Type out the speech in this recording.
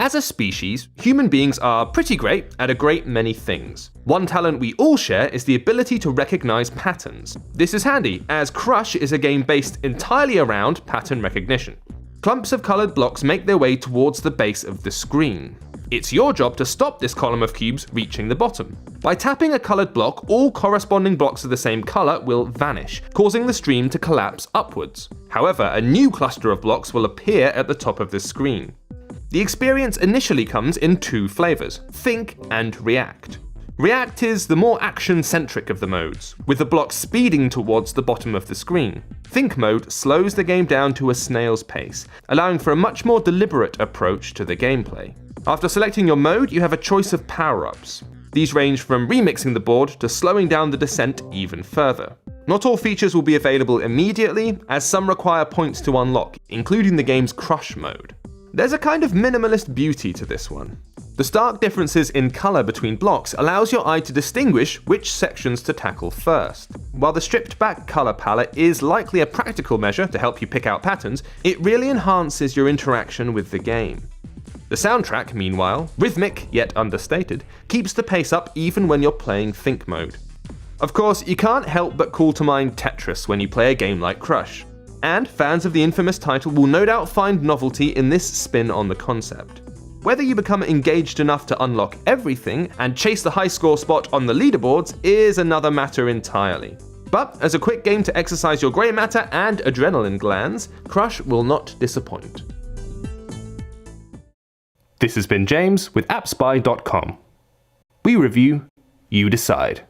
As a species, human beings are pretty great at a great many things. One talent we all share is the ability to recognize patterns. This is handy, as Crush is a game based entirely around pattern recognition. Clumps of colored blocks make their way towards the base of the screen. It's your job to stop this column of cubes reaching the bottom. By tapping a colored block, all corresponding blocks of the same color will vanish, causing the stream to collapse upwards. However, a new cluster of blocks will appear at the top of the screen. The experience initially comes in two flavors: Think and React. React is the more action-centric of the modes, with the blocks speeding towards the bottom of the screen. Think mode slows the game down to a snail's pace, allowing for a much more deliberate approach to the gameplay. After selecting your mode, you have a choice of power-ups. These range from remixing the board to slowing down the descent even further. Not all features will be available immediately, as some require points to unlock, including the game's Crush mode. There's a kind of minimalist beauty to this one. The stark differences in color between blocks allows your eye to distinguish which sections to tackle first. While the stripped back color palette is likely a practical measure to help you pick out patterns, it really enhances your interaction with the game. The soundtrack, meanwhile, rhythmic yet understated, keeps the pace up even when you're playing Think mode. Of course, you can't help but call to mind Tetris when you play a game like Crush. And fans of the infamous title will no doubt find novelty in this spin on the concept. Whether you become engaged enough to unlock everything and chase the high score spot on the leaderboards is another matter entirely. But as a quick game to exercise your grey matter and adrenaline glands, Crush will not disappoint. This has been James with AppSpy.com. We review, you decide.